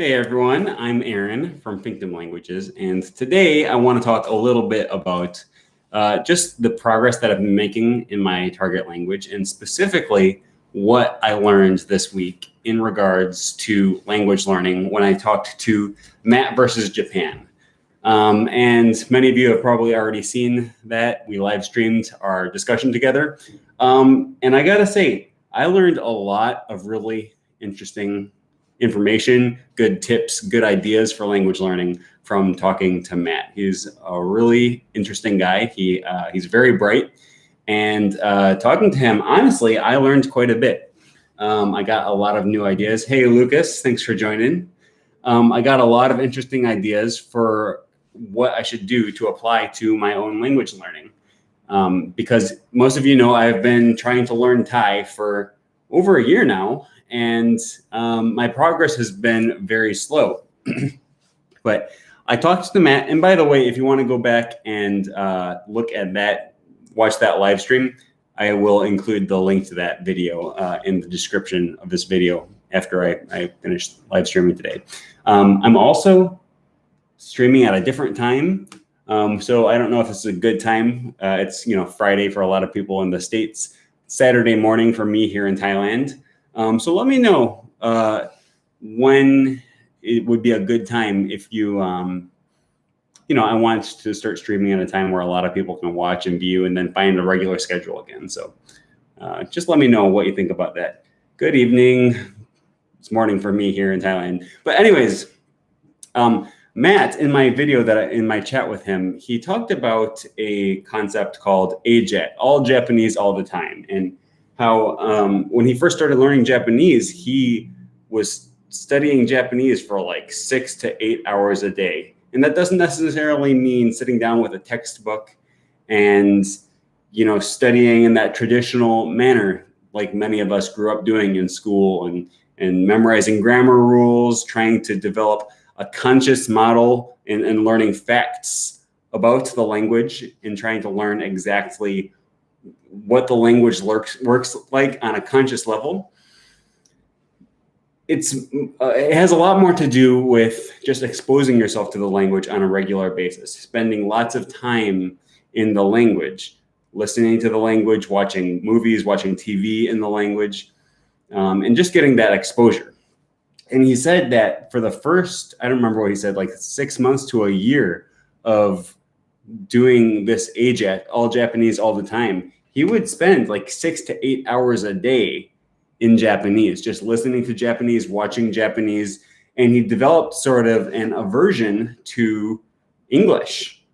Hey everyone, I'm Aaron from Finchdom Languages, and today I want to talk a little bit about just the progress that I've been making in my target language, and specifically what I learned this week in regards to language learning when I talked to Matt versus Japan. And many of you have probably already seen that. We live streamed our discussion together. And I gotta say, I learned a lot of really interesting information, good tips, good ideas for language learning from talking to Matt. He's a really interesting guy. He's very bright, and talking to him, honestly, I learned quite a bit. I got a lot of new ideas. Hey, Lucas, thanks for joining. I got a lot of interesting ideas for what I should do to apply to my own language learning. Because most of you know I've been trying to learn Thai for over a year now, and my progress has been very slow. But I talked to Matt, and by the way, if you want to go back and look at that, watch that live stream, I will include the link to that video in the description of this video after I finish live streaming today. I'm also streaming at a different time, so I don't know if this is a good time. It's Friday for a lot of people in the States, Saturday morning for me here in Thailand. So let me know when it would be a good time if you, I want to start streaming at a time where a lot of people can watch and view, and then find a regular schedule again. So just let me know what you think about that. Good evening. It's morning for me here in Thailand. But anyways, Matt, in my video in my chat with him, he talked about a concept called AJAT, all Japanese all the time, and how when he first started learning Japanese, he was studying Japanese for like 6 to 8 hours a day. And that doesn't necessarily mean sitting down with a textbook and, studying in that traditional manner, like many of us grew up doing in school, and memorizing grammar rules, trying to develop a conscious model and learning facts about the language, and trying to learn exactly what the language works like on a conscious level. It has a lot more to do with just exposing yourself to the language on a regular basis, spending lots of time in the language, listening to the language, watching movies, watching TV in the language, and just getting that exposure. And he said that for the first, I don't remember what he said, like 6 months to a year of doing this AJAT, all Japanese all the time, he would spend like 6 to 8 hours a day in Japanese, just listening to Japanese, watching Japanese, and he developed sort of an aversion to English.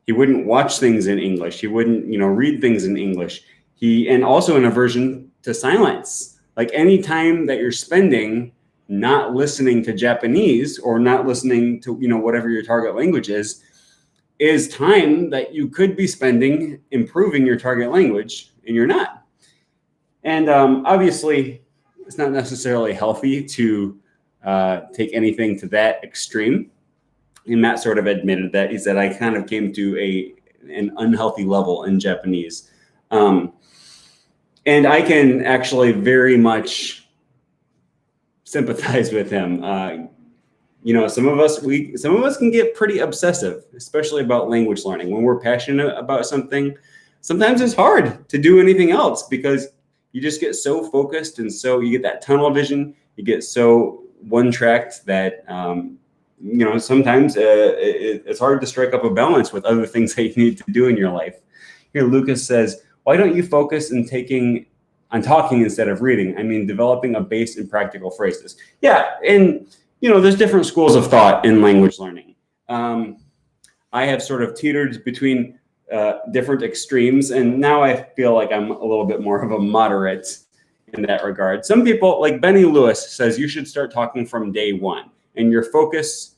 He wouldn't watch things in English. He wouldn't, read things in English. And also an aversion to silence. Like any time that you're spending not listening to Japanese, or not listening to, whatever your target language is time that you could be spending improving your target language, and you're not. And obviously, it's not necessarily healthy to take anything to that extreme. And Matt sort of admitted that. He said, I kind of came to an unhealthy level in Japanese. And I can actually very much sympathize with him. Some of us can get pretty obsessive, especially about language learning. When we're passionate about something, sometimes it's hard to do anything else, because you just get so focused, and so you get that tunnel vision. You get so one-tracked that sometimes it's hard to strike up a balance with other things that you need to do in your life. Here, Lucas says, "Why don't you focus on talking instead of reading? I mean, developing a base in practical phrases." Yeah, and there's different schools of thought in language learning. I have sort of teetered between different extremes, and now I feel like I'm a little bit more of a moderate in that regard. Some people, like Benny Lewis, says you should start talking from day one, and your focus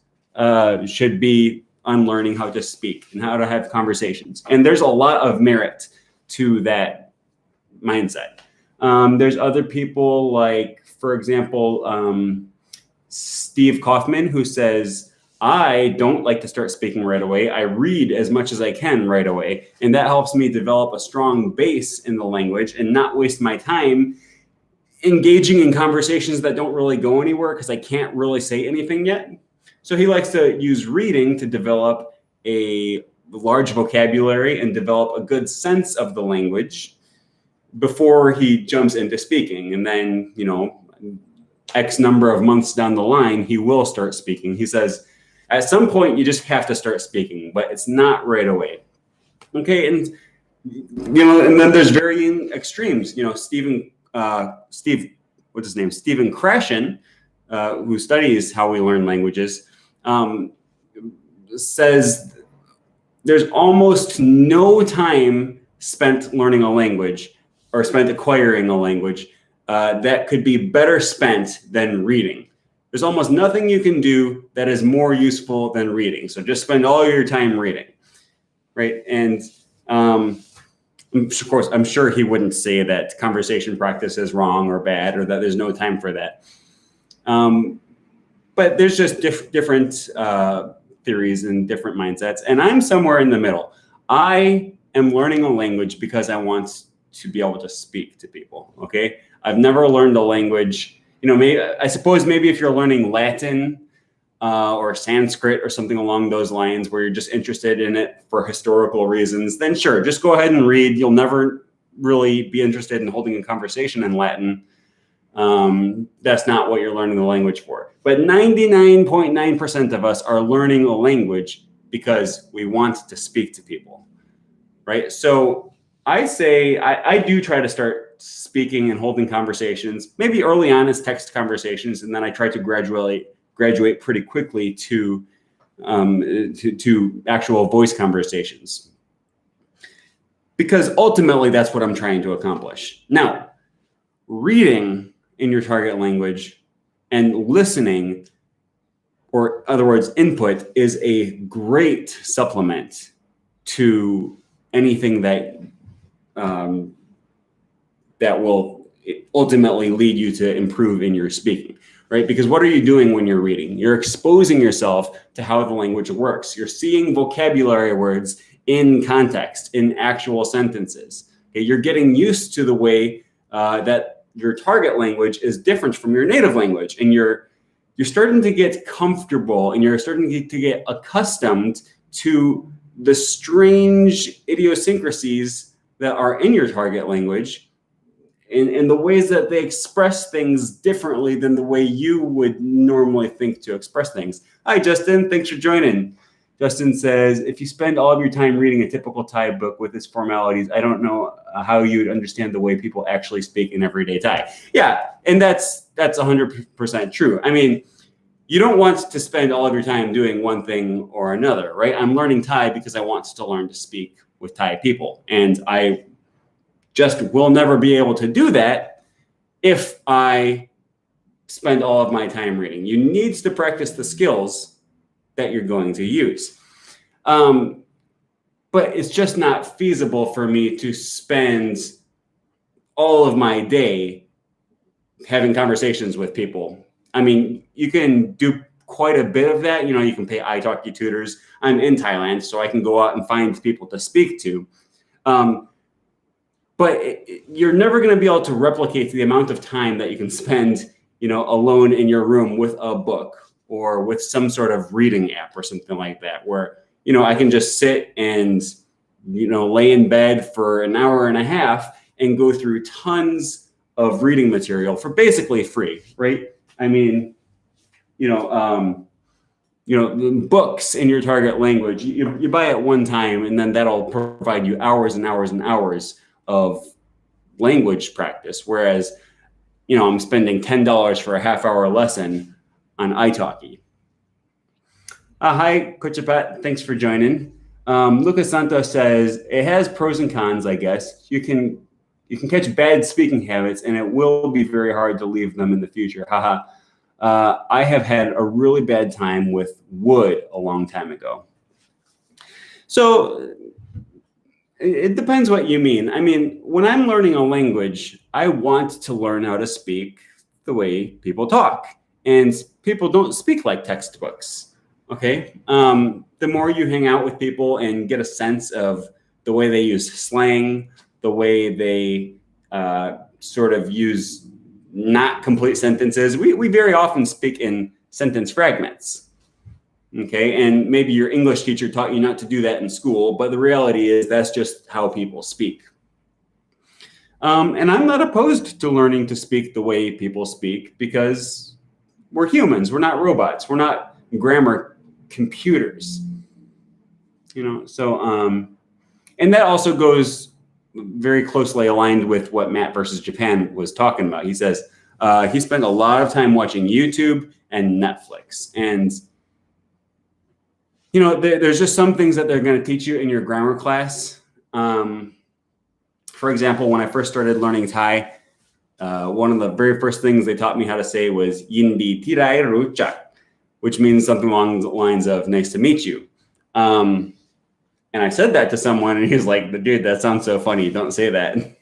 should be on learning how to speak and how to have conversations. And there's a lot of merit to that mindset. There's other people, like, for example, Steve Kaufman, who says, I don't like to start speaking right away. I read as much as I can right away. And that helps me develop a strong base in the language and not waste my time engaging in conversations that don't really go anywhere because I can't really say anything yet. So he likes to use reading to develop a large vocabulary and develop a good sense of the language before he jumps into speaking. And then, X number of months down the line, he will start speaking. He says, at some point, you just have to start speaking, but it's not right away. Okay, and and then there's varying extremes. Stephen Krashen, who studies how we learn languages, says there's almost no time spent learning a language or spent acquiring a language that could be better spent than reading. There's almost nothing you can do that is more useful than reading. So just spend all your time reading, right? And of course, I'm sure he wouldn't say that conversation practice is wrong or bad or that there's no time for that. But there's just different theories and different mindsets. And I'm somewhere in the middle. I am learning a language because I want to be able to speak to people, okay? I've never learned a language. I suppose maybe if you're learning Latin or Sanskrit or something along those lines where you're just interested in it for historical reasons, then sure, just go ahead and read. You'll never really be interested in holding a conversation in Latin. That's not what you're learning the language for. But 99.9% of us are learning a language because we want to speak to people, right? So I say I do try to start speaking and holding conversations, maybe early on as text conversations, and then I try to graduate pretty quickly to actual voice conversations. Because ultimately, that's what I'm trying to accomplish. Now, reading in your target language and listening, or in other words, input, is a great supplement to anything that that will ultimately lead you to improve in your speaking, right? Because what are you doing when you're reading? You're exposing yourself to how the language works. You're seeing vocabulary words in context, in actual sentences. Okay? You're getting used to the way that your target language is different from your native language, and you're starting to get comfortable, and you're starting to get accustomed to the strange idiosyncrasies that are in your target language, and the ways that they express things differently than the way you would normally think to express things. Hi, Justin. Thanks for joining. Justin says, if you spend all of your time reading a typical Thai book with its formalities, I don't know how you would understand the way people actually speak in everyday Thai. Yeah, and that's 100% true. I mean, you don't want to spend all of your time doing one thing or another, right? I'm learning Thai because I want to learn to speak with Thai people. And I just will never be able to do that if I spend all of my time reading. You need to practice the skills that you're going to use. But it's just not feasible for me to spend all of my day having conversations with people. I mean, you can do quite a bit of that. You can pay italki tutors. I'm in Thailand, so I can go out and find people to speak to. But you're never going to be able to replicate the amount of time that you can spend, alone in your room with a book or with some sort of reading app or something like that, where, I can just sit and, lay in bed for an hour and a half and go through tons of reading material for basically free, right? I mean, books in your target language, you buy it one time, and then that'll provide you hours and hours and hours of language practice. Whereas, I'm spending $10 for a half-hour lesson on italki. Hi, Kuchapat. Thanks for joining. Lucas Santos says, it has pros and cons, I guess. You can catch bad speaking habits, and it will be very hard to leave them in the future. Haha. I have had a really bad time with wood a long time ago. So it depends what you mean. I mean, when I'm learning a language, I want to learn how to speak the way people talk. And people don't speak like textbooks, okay? The more you hang out with people and get a sense of the way they use slang, the way they sort of use not complete sentences. We very often speak in sentence fragments. Okay, and maybe your English teacher taught you not to do that in school, but the reality is that's just how people speak. And I'm not opposed to learning to speak the way people speak, because we're humans, we're not robots, we're not grammar computers. And that also goes very closely aligned with what Matt versus Japan was talking about. He says he spent a lot of time watching YouTube and Netflix. And, there's just some things that they're going to teach you in your grammar class. For example, when I first started learning Thai, one of the very first things they taught me how to say was Yindi Tirai Ruchak, which means something along the lines of nice to meet you. And I said that to someone, and he's like, dude, that sounds so funny. Don't say that. And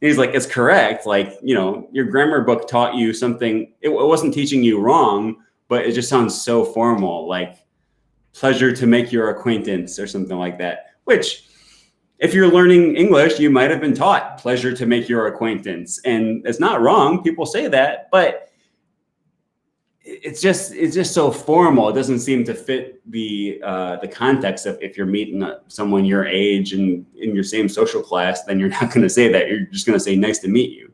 he's like, it's correct. Like, your grammar book taught you something. It wasn't teaching you wrong, but it just sounds so formal, like pleasure to make your acquaintance or something like that, which if you're learning English, you might have been taught pleasure to make your acquaintance. And it's not wrong. People say that, but it's just so formal. It doesn't seem to fit the context of if you're meeting someone your age and in your same social class, then you're not going to say that. You're just going to say nice to meet you.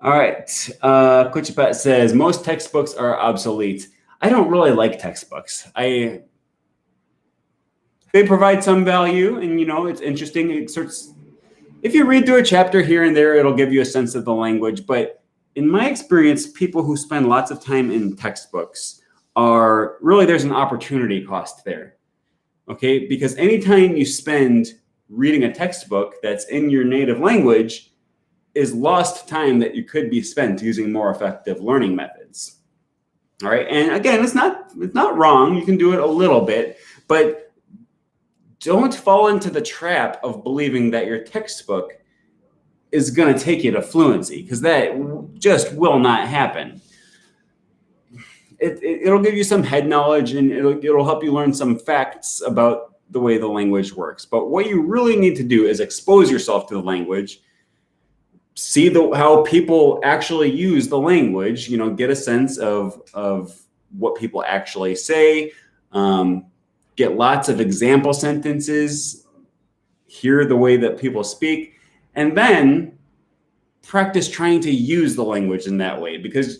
All right. Kuchipat says most textbooks are obsolete. I don't really like textbooks. They provide some value, and it's interesting. If you read through a chapter here and there, it'll give you a sense of the language, but in my experience, people who spend lots of time in textbooks there's an opportunity cost there, okay? Because anytime you spend reading a textbook that's in your native language is lost time that you could be spent using more effective learning methods, all right? And again, it's not wrong. You can do it a little bit, but don't fall into the trap of believing that your textbook is going to take you to fluency, because that just will not happen. It'll give you some head knowledge, and it'll help you learn some facts about the way the language works. But what you really need to do is expose yourself to the language, see how people actually use the language, get a sense of what people actually say, get lots of example sentences, hear the way that people speak, and then practice trying to use the language in that way. Because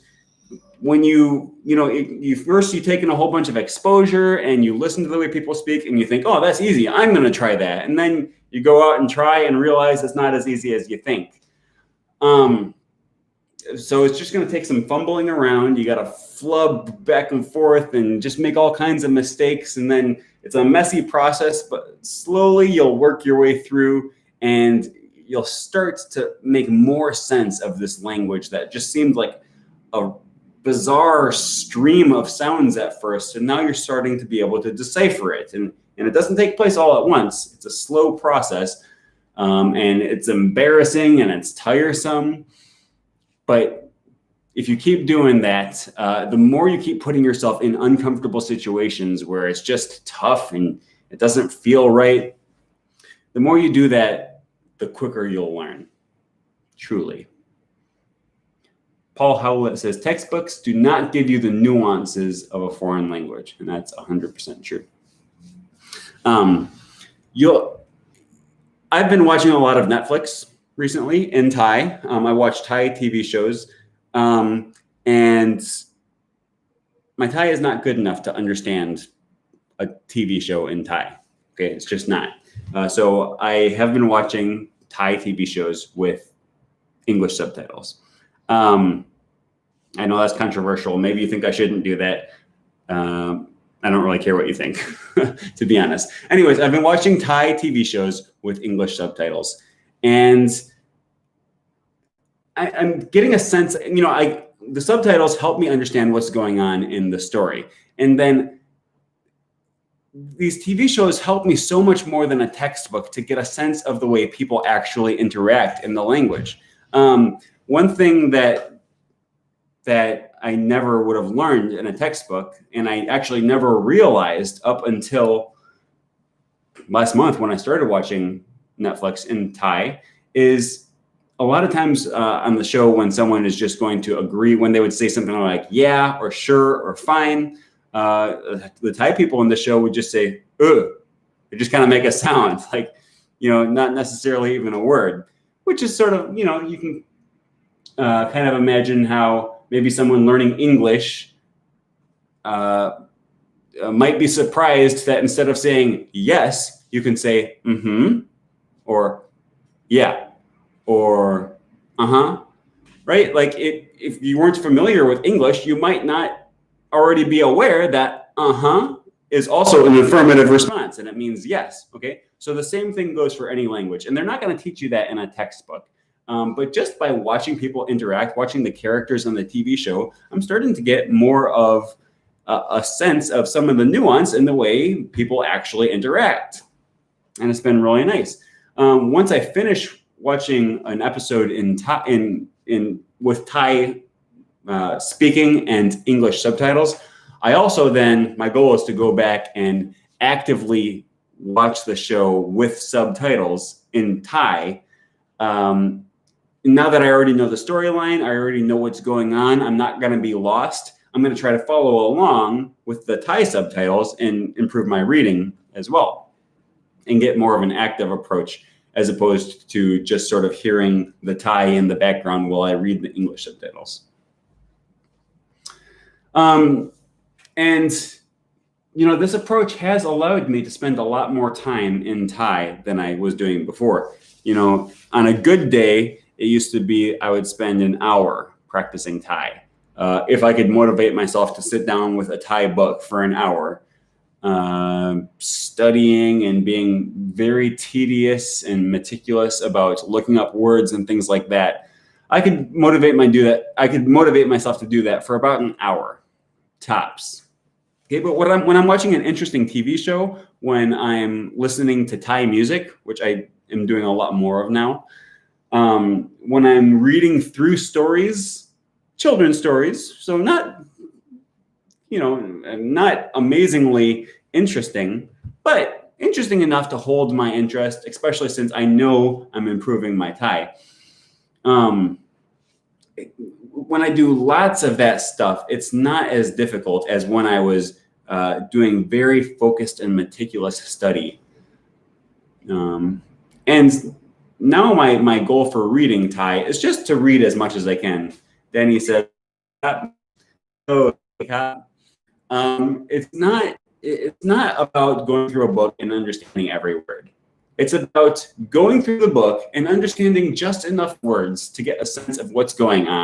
when you take in a whole bunch of exposure and you listen to the way people speak and you think, oh, that's easy, I'm going to try that. And then you go out and try and realize it's not as easy as you think. So it's just going to take some fumbling around. You got to flub back and forth and just make all kinds of mistakes. And then it's a messy process, but slowly you'll work your way through, and you'll start to make more sense of this language that just seemed like a bizarre stream of sounds at first. And now you're starting to be able to decipher it. And it doesn't take place all at once. It's a slow process. And it's embarrassing and it's tiresome. But if you keep doing that, the more you keep putting yourself in uncomfortable situations where it's just tough and it doesn't feel right, the more you do that, the quicker you'll learn, truly. Paul Howlett says, textbooks do not give you the nuances of a foreign language. And that's 100% true. I've been watching a lot of Netflix recently in Thai. I watch Thai TV shows, and my Thai is not good enough to understand a TV show in Thai. Okay, it's just not. So I have been watching Thai TV shows with English subtitles. I know that's controversial. Maybe you think I shouldn't do that. I don't really care what you think, to be honest. Anyways, I've been watching Thai TV shows with English subtitles, and I'm getting a sense, the subtitles help me understand what's going on in the story. And then these TV shows help me so much more than a textbook to get a sense of the way people actually interact in the language. One thing that I never would have learned in a textbook, and I actually never realized up until last month when I started watching Netflix in Thai, is a lot of times on the show, when someone is just going to agree, when they would say something like yeah or sure or fine, the Thai people in the show would just say ugh. They just kind of make a sound like, not necessarily even a word, which is sort of, you can kind of imagine how maybe someone learning English might be surprised that instead of saying yes, you can say mm-hmm, or yeah, or uh-huh, right? Like if you weren't familiar with English, you might not already be aware that uh-huh is also an affirmative response, and it means yes, okay? So the same thing goes for any language, and they're not going to teach you that in a textbook. But just by watching people interact, watching the characters on the TV show, I'm starting to get more of a sense of some of the nuance in the way people actually interact. And it's been really nice. Once I finish watching an episode with Thai speaking and English subtitles, I also then, my goal is to go back and actively watch the show with subtitles in Thai. Now that I already know the storyline, I already know what's going on, I'm not going to be lost. I'm going to try to follow along with the Thai subtitles and improve my reading as well, and get more of an active approach as opposed to just sort of hearing the Thai in the background while I read the English subtitles. And, this approach has allowed me to spend a lot more time in Thai than I was doing before. On a good day, it used to be I would spend an hour practicing Thai. If I could motivate myself to sit down with a Thai book for an hour, studying and being very tedious and meticulous about looking up words and things like that, I could motivate myself to do that for about an hour, tops. Okay, but when I'm watching an interesting TV show, when I'm listening to Thai music, which I am doing a lot more of now, when I'm reading through stories, children's stories, so not amazingly interesting, but interesting enough to hold my interest, especially since I know I'm improving my Thai. When I do lots of that stuff, it's not as difficult as when I was doing very focused and meticulous study. And now my goal for reading Thai is just to read as much as I can. Danny said, it's not about going through a book and understanding every word. It's about going through the book and understanding just enough words to get a sense of what's going on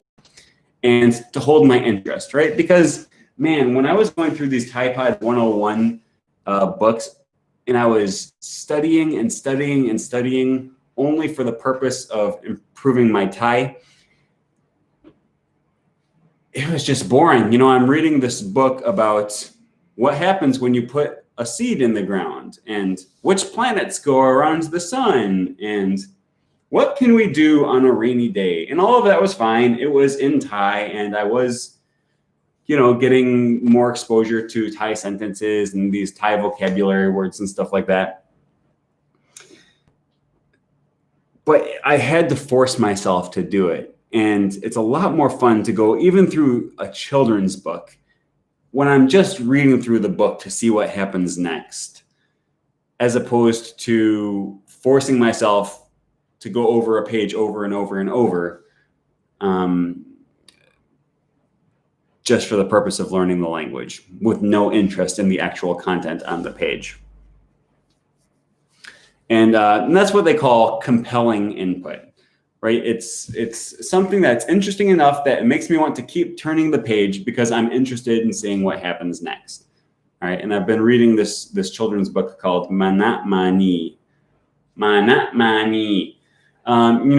and to hold my interest, right? Because, man, when I was going through these Thai Pod 101 books, and I was studying and studying and studying only for the purpose of improving my Thai, it was just boring. I'm reading this book about what happens when you put a seed in the ground and which planets go around the sun and what can we do on a rainy day. And all of that was fine. It was in Thai, and I was, getting more exposure to Thai sentences and these Thai vocabulary words and stuff like that. But I had to force myself to do it. And it's a lot more fun to go even through a children's book when I'm just reading through the book to see what happens next, as opposed to forcing myself to go over a page over and over and over, just for the purpose of learning the language with no interest in the actual content on the page. And that's what they call compelling input. Right? It's something that's interesting enough that it makes me want to keep turning the page because I'm interested in seeing what happens next. All right. And I've been reading this children's book called Manat Mani. Manat Mani. And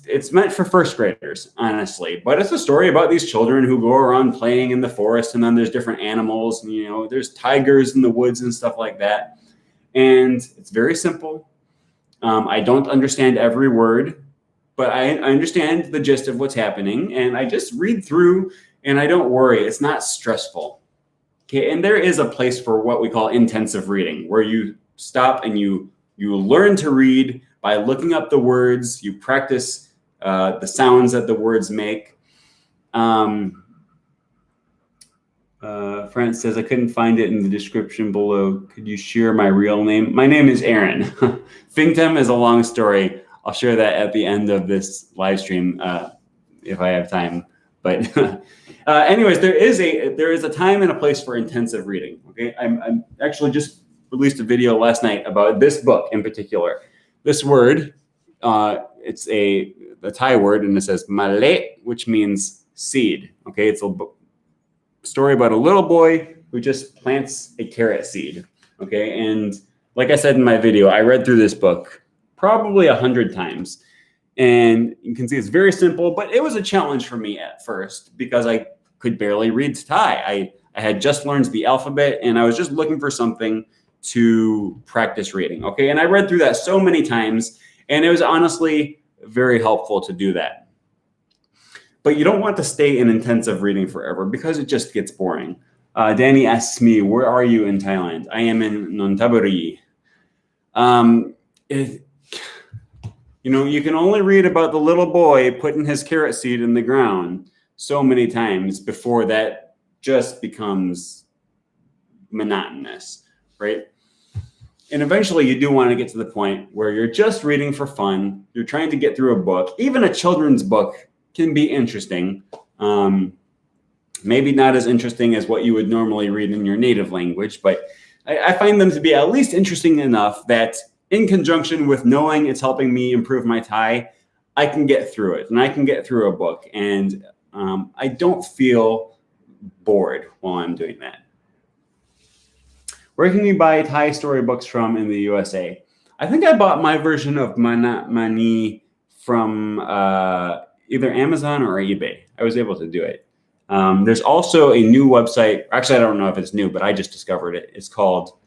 it's meant for first graders, honestly. But it's a story about these children who go around playing in the forest, and then there's different animals, and there's tigers in the woods and stuff like that. And it's very simple. I don't understand every word, but I understand the gist of what's happening, and I just read through and I don't worry. It's not stressful. Okay. And there is a place for what we call intensive reading, where you stop and you learn to read by looking up the words, you practice the sounds that the words make. France says, I couldn't find it in the description below. Could you share my real name? My name is Aaron. Finctum is a long story. I'll share that at the end of this live stream if I have time. But anyways, there is a time and a place for intensive reading. Okay, I'm actually just released a video last night about this book in particular. This word, it's a Thai word, and it says "malet," which means seed. Okay, it's a story about a little boy who just plants a carrot seed. Okay, and like I said in my video, I read through this book probably 100 times. And you can see it's very simple, but it was a challenge for me at first because I could barely read Thai. I had just learned the alphabet, and I was just looking for something to practice reading. Okay, and I read through that so many times, and it was honestly very helpful to do that. But you don't want to stay in intensive reading forever because it just gets boring. Danny asks me, where are you in Thailand? I am in Nonthaburi. You can only read about the little boy putting his carrot seed in the ground so many times before that just becomes monotonous, right? And eventually you do want to get to the point where you're just reading for fun. You're trying to get through a book. Even a children's book can be interesting. Maybe not as interesting as what you would normally read in your native language, but I find them to be at least interesting enough that in conjunction with knowing it's helping me improve my Thai, I can get through it, and I can get through a book, and I don't feel bored while I'm doing that. Where can you buy Thai storybooks from in the USA? I think I bought my version of Manat Mani from either Amazon or eBay. I was able to do it. There's also a new website. Actually, I don't know if it's new, but I just discovered it. It's called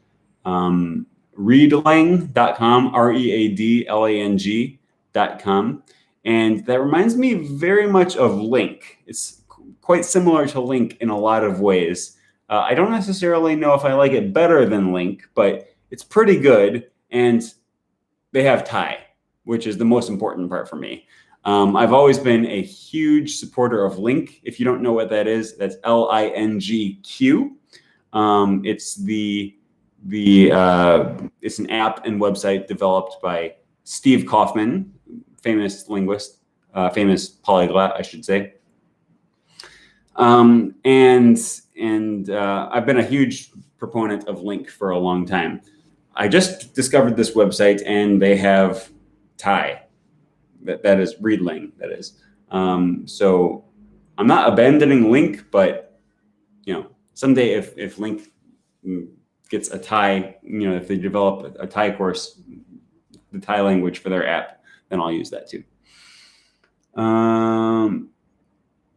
Readling.com, Readlang.com. And that reminds me very much of Link. It's quite similar to Link in a lot of ways. I don't necessarily know if I like it better than Link, but it's pretty good. And they have Thai, which is the most important part for me. I've always been a huge supporter of Link. If you don't know what that is, that's LINGQ. It's an app and website developed by Steve Kaufman, famous linguist, famous polyglot, I should say. And I've been a huge proponent of Link for a long time. I just discovered this website, and they have Thai. That is Readling. That is. So I'm not abandoning Link, but someday if Link gets a Thai, if they develop a Thai course, the Thai language for their app, then I'll use that too.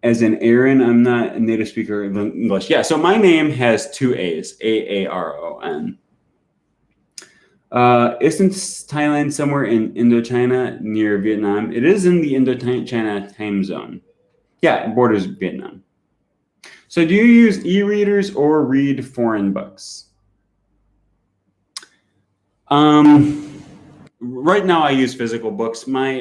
As in Aaron, I'm not a native speaker of English. Yeah, so my name has two A's, Aaron. Isn't Thailand somewhere in Indochina near Vietnam? It is in the Indochina time zone. Yeah, it borders Vietnam. So do you use e-readers or read foreign books? Right now I use physical books. My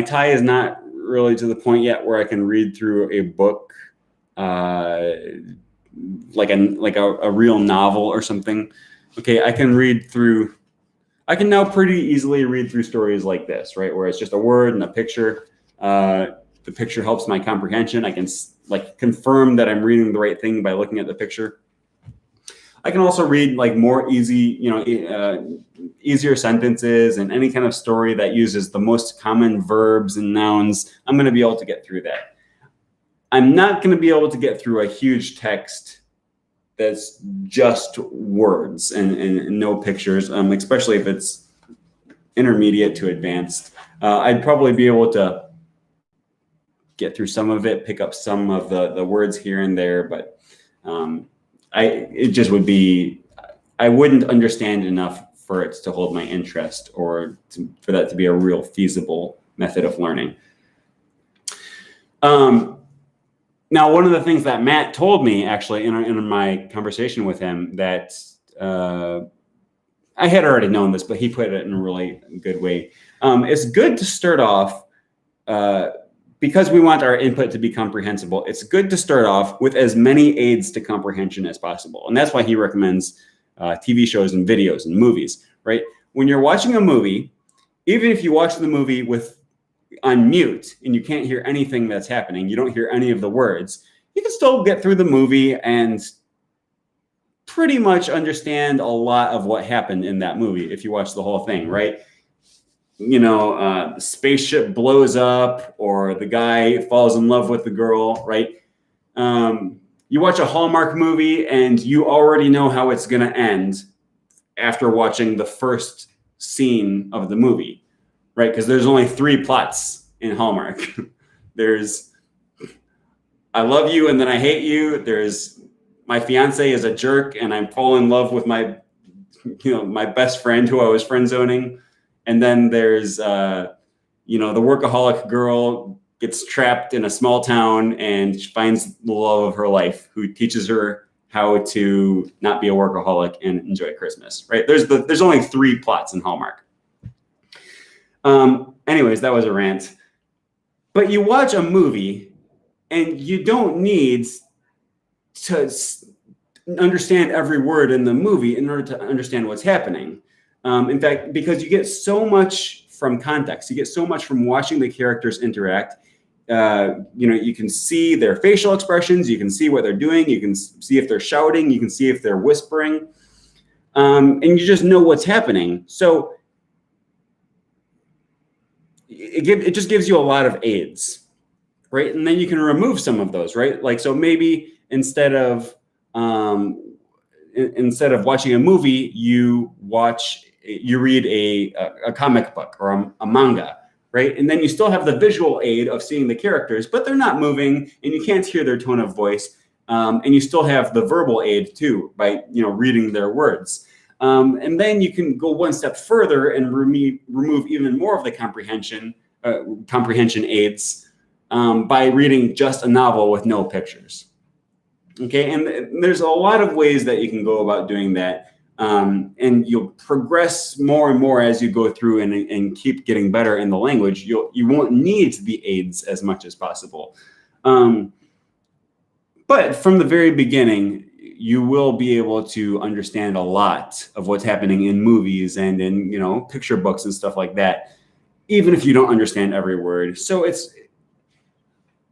Thai is not really to the point yet where I can read through a book like a real novel or something. Okay, I can now pretty easily read through stories like this, right? Where it's just a word and a picture. The picture helps my comprehension. I can confirm that I'm reading the right thing by looking at the picture. I can also read more easier sentences and any kind of story that uses the most common verbs and nouns. I'm going to be able to get through that. I'm not going to be able to get through a huge text that's just words and no pictures, especially if it's intermediate to advanced. I'd probably be able to get through some of it, pick up some of the words here and there, but I wouldn't understand enough for it to hold my interest or for that to be a real feasible method of learning. Now, one of the things that Matt told me actually in my conversation with him that I had already known this, but he put it in a really good way. It's good to start off, because we want our input to be comprehensible. It's good to start off with as many aids to comprehension as possible. And that's why he recommends TV shows and videos and movies, right? When you're watching a movie, even if you watch the movie on mute and you can't hear anything that's happening, you don't hear any of the words, you can still get through the movie and pretty much understand a lot of what happened in that movie if you watch the whole thing, right? The spaceship blows up, or the guy falls in love with the girl, right? You watch a Hallmark movie and you already know how it's going to end after watching the first scene of the movie, right? Because there's only 3 plots in Hallmark. There's I love you and then I hate you. There's my fiance is a jerk and I'm falling in love with my best friend who I was friend zoning. And then there's the workaholic girl gets trapped in a small town and she finds the love of her life, who teaches her how to not be a workaholic and enjoy Christmas, right? There's only 3 plots in Hallmark. Anyways, that was a rant. But you watch a movie and you don't need to understand every word in the movie in order to understand what's happening. In fact, because you get so much from context, you get so much from watching the characters interact. You can see their facial expressions, you can see what they're doing, you can see if they're shouting, you can see if they're whispering, and you just know what's happening. So it just gives you a lot of aids, right? And then you can remove some of those, right? Like, so maybe instead of watching a movie, you read a comic book or a manga, right? And then you still have the visual aid of seeing the characters, but they're not moving and you can't hear their tone of voice. And you still have the verbal aid too by, reading their words. And then you can go one step further and remove even more of the comprehension aids by reading just a novel with no pictures. Okay, and there's a lot of ways that you can go about doing that. And you'll progress more and more as you go through and keep getting better in the language. You won't need the aids as much as possible. But from the very beginning, you will be able to understand a lot of what's happening in movies and in, picture books and stuff like that, even if you don't understand every word. So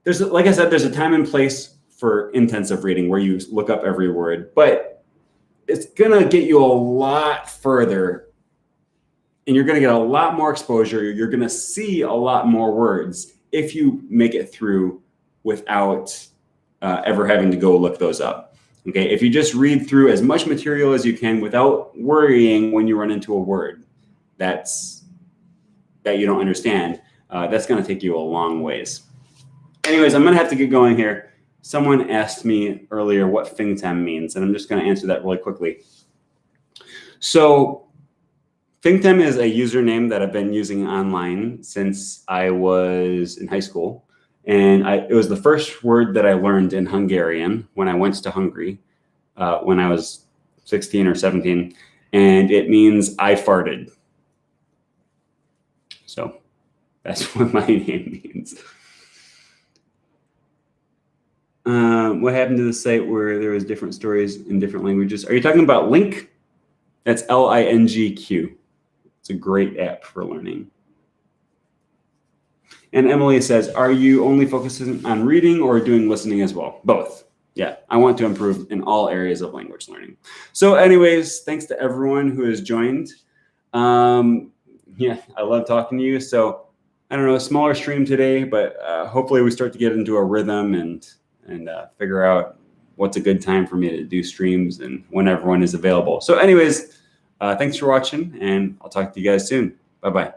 like I said, there's a time and place for intensive reading where you look up every word, but it's going to get you a lot further and you're going to get a lot more exposure. You're going to see a lot more words if you make it through without ever having to go look those up. Okay, if you just read through as much material as you can without worrying when you run into a word that you don't understand, that's going to take you a long ways. Anyways, I'm going to have to get going here. Someone asked me earlier what Fingtem means, and I'm just going to answer that really quickly. So Fingtem is a username that I've been using online since I was in high school. And it was the first word that I learned in Hungarian when I went to Hungary when I was 16 or 17. And it means I farted. So that's what my name means. What happened to the site where there was different stories in different languages? Are you talking about Link? That's LINGQ. It's a great app for learning. And Emily says, are you only focusing on reading or doing listening as well? Both. Yeah, I want to improve in all areas of language learning. So anyways, thanks to everyone who has joined. Yeah, I love talking to you. So I don't know, a smaller stream today, but hopefully we start to get into a rhythm and figure out what's a good time for me to do streams and when everyone is available. So anyways, thanks for watching, and I'll talk to you guys soon. Bye-bye.